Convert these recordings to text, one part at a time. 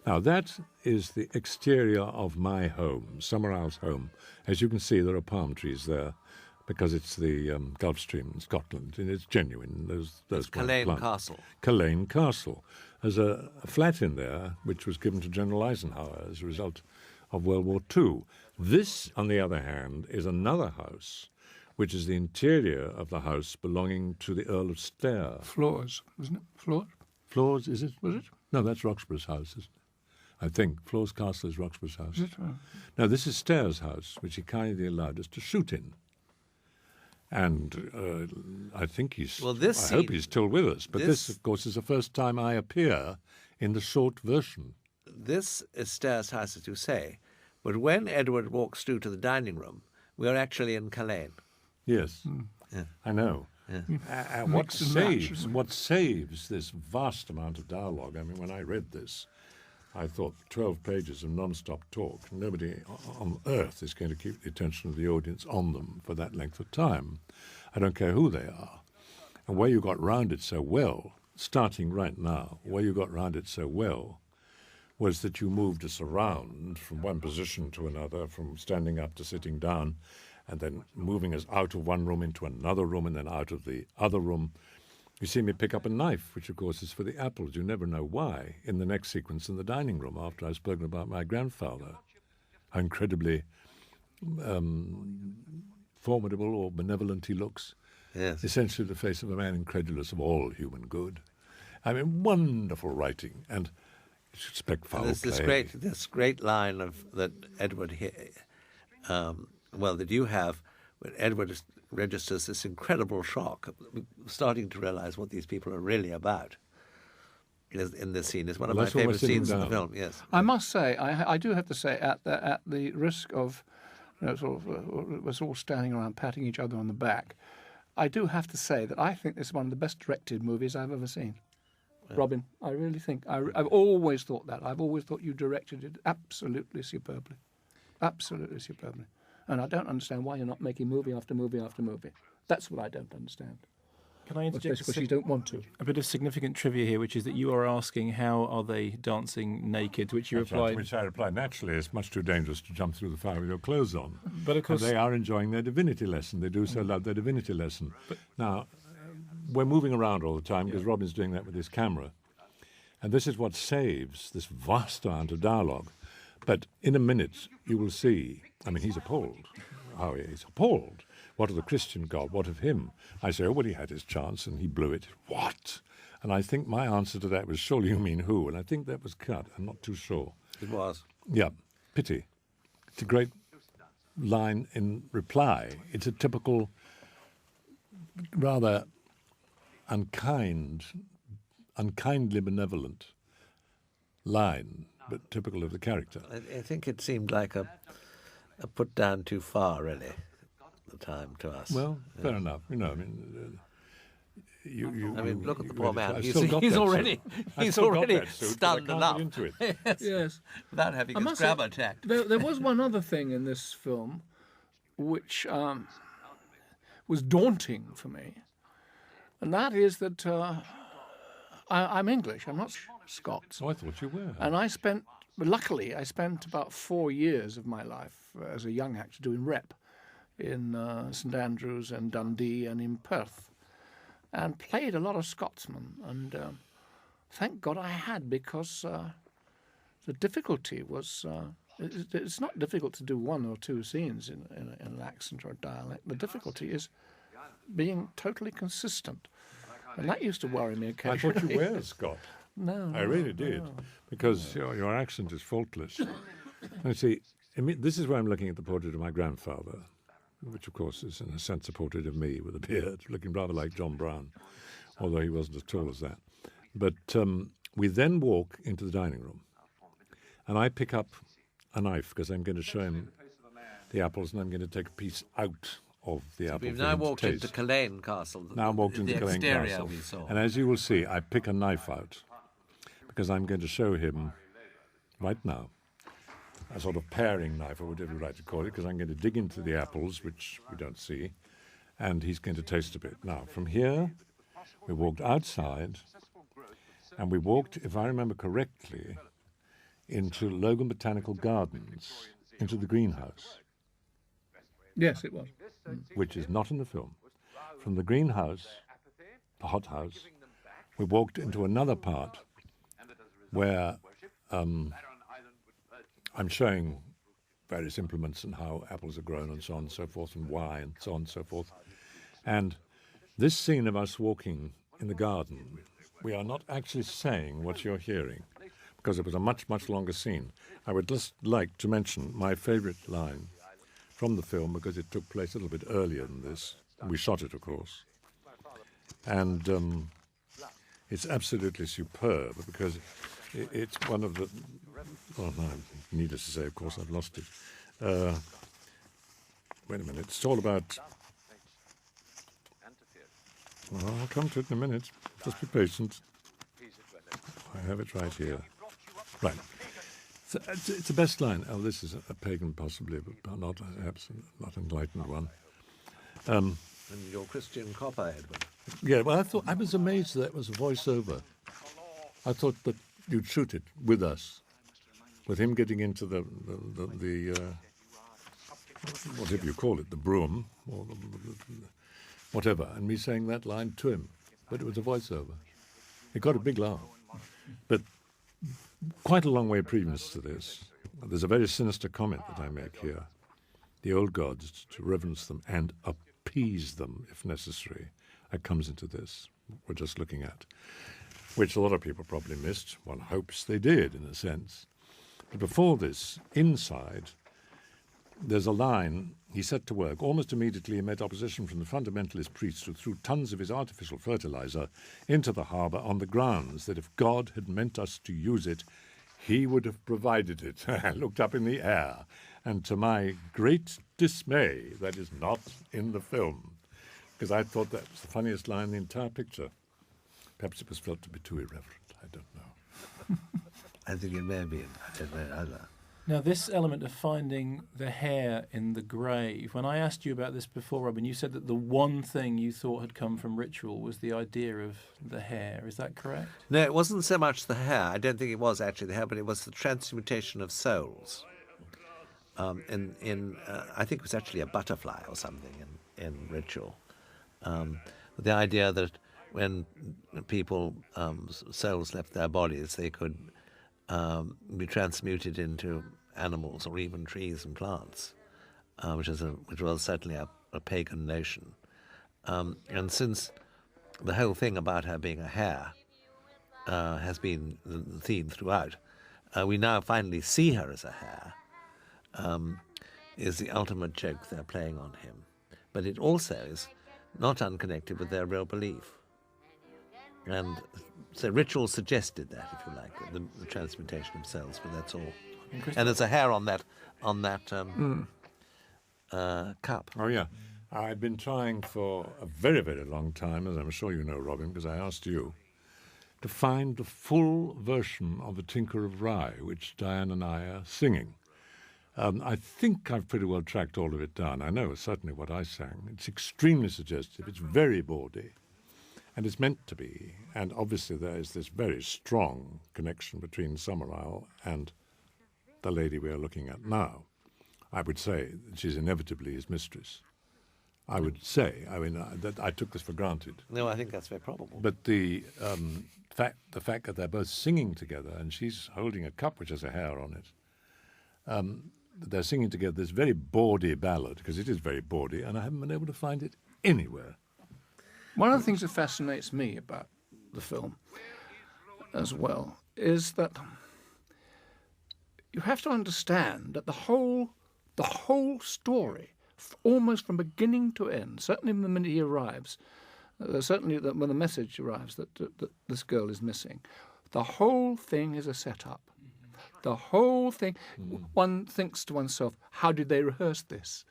Now, that is the exterior of my home, Summerhouse home. As you can see, there are palm trees there because it's the Gulf Stream in Scotland, and it's genuine. Those Culzean Castle. Culzean Castle. There's a flat in there which was given to General Eisenhower as a result of World War II. This, on the other hand, is another house, which is the interior of the house belonging to the Earl of Stair. Floors, wasn't it? Floors? Floors, is it? Was it? No, that's Roxburgh's house, isn't it? I think. Floors Castle is Roxburgh's house. Is it? Oh. No, this is Stair's house, which he kindly allowed us to shoot in. And I think he's... Well, this I hope he's still with us. But this, of course, is the first time I appear in the short version. This is Stair's house, as you say. But when Edward walks through to the dining room, we are actually in Culzean. Yes, Yeah. I know. Yeah. What Mix and match, saves this vast amount of dialogue, I mean, when I read this, I thought 12 pages of non-stop talk. Nobody on earth is going to keep the attention of the audience on them for that length of time. I don't care who they are. And where you got round it so well, starting right now, where you got round it so well was that you moved us around from one position to another, from standing up to sitting down, and then moving us out of one room into another room and then out of the other room. You see me pick up a knife, which, of course, is for the apples. You never know why, in the next sequence in the dining room after I've spoken about my grandfather. How incredibly formidable or benevolent he looks. Yes. Essentially the face of a man incredulous of all human good. I mean, wonderful writing, and you should expect foul play. This great line of that Edward, that you have, when Edward registers this incredible shock, starting to realize what these people are really about. In this scene is one of my favorite scenes in the film. Yes, I must say, I do have to say, at the risk of, sort of, us all standing around patting each other on the back, I do have to say that I think this is one of the best directed movies I've ever seen. Yeah. Robin, I really think. I've always thought that. I've always thought you directed it absolutely superbly. Absolutely superbly. And I don't understand why you're not making movie after movie after movie. That's what I don't understand. Can I interject because you don't want to? A bit of significant trivia here, which is that you are asking how are they dancing naked, to which you That's replied... right, to which I replied, naturally, it's much too dangerous to jump through the fire with your clothes on. But of course... And they are enjoying their divinity lesson. They do so love their divinity lesson. Now, we're moving around all the time because Robin's doing that with his camera. And this is what saves this vast amount of dialogue. But in a minute, you will see, I mean, he's appalled. Oh, he's appalled. What of the Christian God? What of him? I say, oh, well, he had his chance and he blew it. What? And I think my answer to that was, surely you mean who? And I think that was cut. I'm not too sure. it was. Yeah, pity. It's a great line in reply. It's a typical, rather unkindly benevolent line, but typical of the character. I think it seemed like a put down too far, really, at the time to us. Well, fair enough. You know, I mean, look at the poor man. I've He's still got that already suit, stunned but I enough. can't get into it. Yes. Without having his say, grab attacked. There was one other thing in this film which was daunting for me, and that is that I'm English. I'm not Scots. Oh, I thought you were. And luckily, I spent about 4 years of my life as a young actor doing rep in St Andrews and Dundee and in Perth, and played a lot of Scotsmen. And thank God I had, because the difficulty was it's not difficult to do one or two scenes in an accent or a dialect. The difficulty is being totally consistent. And that used to worry me occasionally. I thought you were Scot. No. I really did, because your accent is faultless. And see, this is where I'm looking at the portrait of my grandfather, which, of course, is in a sense a portrait of me with a beard, looking rather like John Brown, although he wasn't as tall as that. But we then walk into the dining room, and I pick up a knife because I'm going to show him the apples, and I'm going to take a piece out of the apple. We've now walked into Culzean Castle. Now walked into Culzean Castle. We saw. And as you will see, I pick a knife out because I'm going to show him right now a sort of paring knife, or whatever you like to call it, because I'm going to dig into the apples, which we don't see, and he's going to taste a bit. Now, from here, we walked outside, and we walked, if I remember correctly, into Logan Botanical Gardens, into the greenhouse. Yes, it was. Which is not in the film. From the greenhouse, the hothouse, we walked into another part where I'm showing various implements and how apples are grown and so on and so forth, and why and so on and so forth. And this scene of us walking in the garden, we are not actually saying what you're hearing, because it was a much, much longer scene. I would just like to mention my favourite line from the film, because it took place a little bit earlier than this. We shot it, of course. And it's absolutely superb, because it's one of the... Oh, no, needless to say, of course, I've lost it. Wait a minute. It's all about... Well, I'll come to it in a minute. Just be patient. I have it right here. Right. It's the best line. Oh, this is a pagan, possibly, but not perhaps not enlightened one. And your Christian copper, Edward. Yeah, well, I was amazed that it was a voiceover. I thought that you'd shoot it with us, with him getting into the whatever you call it, the broom, or whatever, and me saying that line to him. But it was a voiceover. It got a big laugh. But quite a long way previous to this, there's a very sinister comment that I make here. The old gods, to reverence them and appease them if necessary. That comes into this, we're just looking at, which a lot of people probably missed. One hopes they did, in a sense. But before this, inside, there's a line: he set to work. Almost immediately he met opposition from the fundamentalist priests, who threw tons of his artificial fertilizer into the harbour on the grounds that if God had meant us to use it, he would have provided it. I looked up in the air, and to my great dismay, that is not in the film, because I thought that was the funniest line in the entire picture. Perhaps it was felt to be too irreverent. I don't know. I think it may have been. I don't know either. Now, this element of finding the hair in the grave, when I asked you about this before, Robin, you said that the one thing you thought had come from ritual was the idea of the hair. Is that correct? No, it wasn't so much the hair. I don't think it was actually the hair, but it was the transmutation of souls. I think it was actually a butterfly or something in ritual. The idea that when people, souls left their bodies, they could be transmuted into animals or even trees and plants, which was certainly a pagan notion. And since the whole thing about her being a hare has been the theme throughout, we now finally see her as a hare, is the ultimate joke they're playing on him. But it also is not unconnected with their real belief. And so ritual suggested that, if you like, the transmutation of cells, but that's all. And there's a hair on that cup. Oh, yeah. I've been trying for a very, very long time, as I'm sure you know, Robin, because I asked you, to find the full version of The Tinker of Rye, which Diane and I are singing. I think I've pretty well tracked all of it down. I know certainly what I sang. It's extremely suggestive. It's very bawdy. And it's meant to be. And obviously there is this very strong connection between Summerisle and the lady we are looking at now. I would say that she's inevitably his mistress. I would say. I mean, that I took this for granted. No, I think that's very probable. But the fact that they're both singing together, and she's holding a cup which has a hair on it, they're singing together this very bawdy ballad, because it is very bawdy, and I haven't been able to find it anywhere. One of the things that fascinates me about the film as well is that you have to understand that the whole story, almost from beginning to end, certainly the minute he arrives, certainly when the message arrives that this girl is missing, the whole thing is a setup. The whole thing, one thinks to oneself, how did they rehearse this?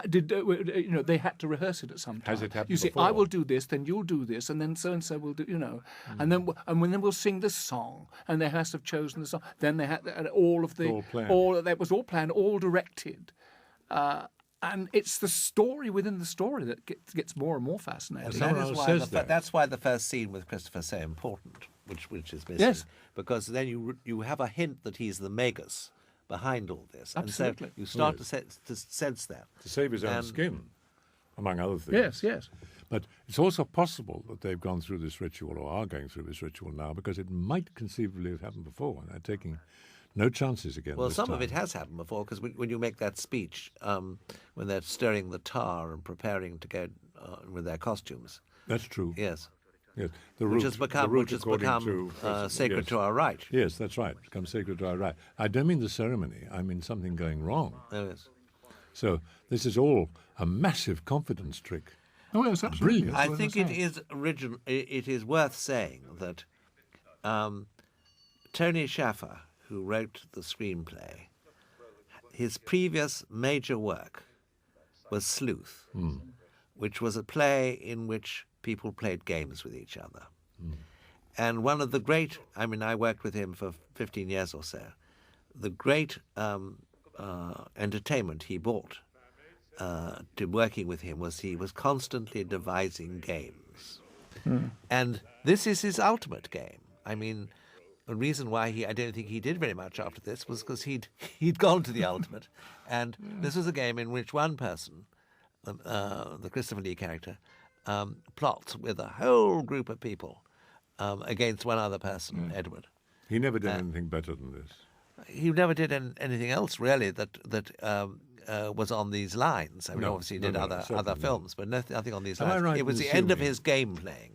They had to rehearse it at some time. Has it happened You say, before? I will do this, then you'll do this, and then so and so will do, and then we'll sing this song, and they has to have chosen the song. Then they had all of the that was all planned, all directed, and it's the story within the story that gets more and more fascinating. That's why the first scene with Christopher is so important, which is missing. Yes. Because then you have a hint that he's the magus behind all this. Absolutely. And so you start to sense that. To save his own And- skin, among other things. Yes, yes. But it's also possible that they've gone through this ritual or are going through this ritual now, because it might conceivably have happened before, and they're taking no chances again. Well, this some time. of it has happened before, because when you make that speech, when they're stirring the tar and preparing to go with their costumes, That's true. yes, Yes. which has become according to, sacred yes. to our right. Yes, that's right. It's become sacred to our right. I don't mean the ceremony. I mean something going wrong. Oh, yes. So this is all a massive confidence trick. Oh, yes, absolutely. Brilliant. That's I what think I'm it saying. is original. It is worth saying that Tony Shaffer, who wrote the screenplay, his previous major work was Sleuth, which was a play in which people played games with each other. And one of the great, I mean, I worked with him for 15 years or so, the great entertainment he brought to working with him was he was constantly devising games. And this is his ultimate game. I mean, the reason why I don't think he did very much after this was because he'd gone to the ultimate. And this was a game in which one person, the Christopher Lee character, plots with a whole group of people against one other person, Edward. He never did anything better than this. He never did anything else really that was on these lines. I mean, No, obviously he no, did no, other certainly films, but nothing on these Am I lines. right It was in the end of assuming- his game playing.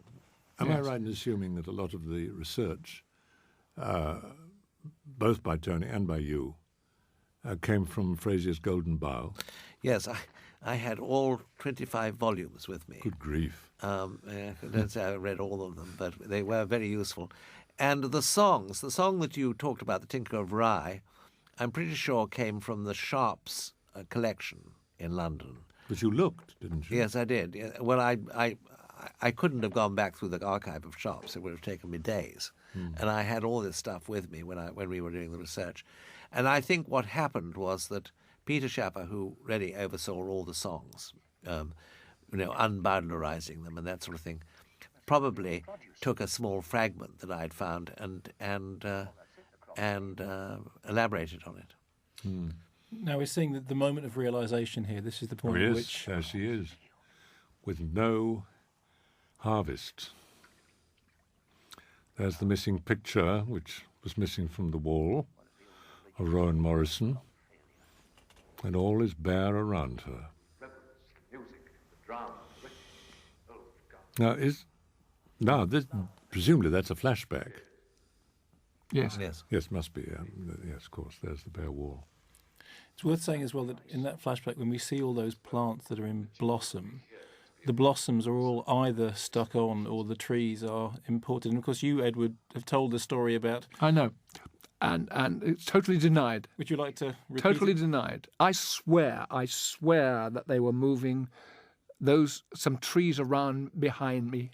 Am I right in assuming that a lot of the research, both by Tony and by you, came from Fraser's Golden Bough? Yes, I had all 25 volumes with me. Good grief. I don't say I read all of them, but they were very useful. And the song that you talked about, the Tinker of Rye, I'm pretty sure came from the Sharps collection in London. But you looked, didn't you? Yes, I did. Yeah, well, I couldn't have gone back through the archive of Sharps. It would have taken me days. And I had all this stuff with me when we were doing the research. And I think what happened was that Peter Shaffer, who really oversaw all the songs, unbowdlerizing them and that sort of thing, probably took a small fragment that I'd found and elaborated on it. Now we're seeing the moment of realization here. This is the point at yes, which there she is, with no harvest. There's the missing picture, which was missing from the wall, of Rowan Morrison, and all is bare around her. Now, presumably that's a flashback. Yes. Yes. Yes, must be. Yes, of course. There's the bare wall. it's worth saying as well that in that flashback, when we see all those plants that are in blossom, the blossoms are all either stuck on or the trees are imported. And of course, you, Edward, have told the story about. I know. And it's totally denied. Would you like to repeat Totally it? denied. I swear that they were moving some trees around behind me,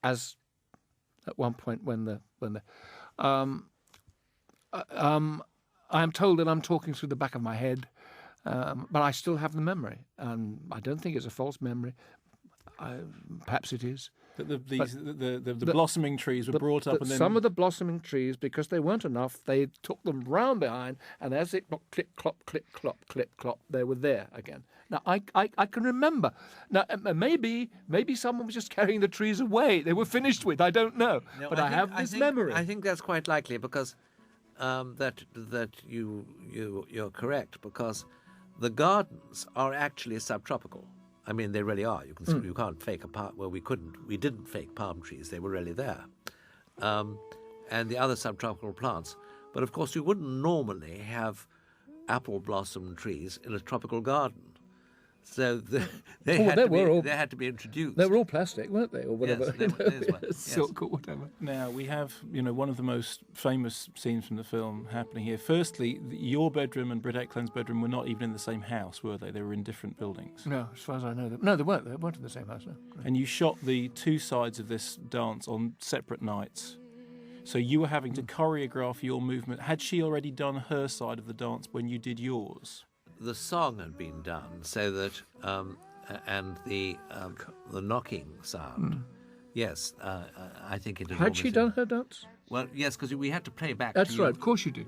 as at one point when I'm told that I'm talking through the back of my head, but I still have the memory, and I don't think it's a false memory. Perhaps it is. That the blossoming trees were brought up, and then Some of the blossoming trees, because they weren't enough, they took them round behind, and as it clip clop, clip clop, clip clop, they were there again. Now I can remember. Now maybe someone was just carrying the trees away. They were finished with. I don't know, No, but I think- have this think- memory. I think that's quite likely because that you're correct, because the gardens are actually subtropical. I mean, they really are. You can't fake a palm. Well, we didn't fake palm trees. They were really there, and the other subtropical plants. But of course, you wouldn't normally have apple blossom trees in a tropical garden. So they had to be introduced. They were all plastic, weren't they, or whatever? Yes, they were, yes. Silk or whatever. now we have one of the most famous scenes from the film happening here. Firstly, your bedroom and Britt Ekland's bedroom were not even in the same house, were they? They were in different buildings. No, as far as I know, no, they weren't. They weren't in the same house. No. And you shot the two sides of this dance on separate nights. So you were having to choreograph your movement. Had she already done her side of the dance when you did yours? The song had been done so that, and the knocking sound. Yes, I think it had. Had she always done her dance? Well, yes, because we had to play back. That's to you. right. Of course you did.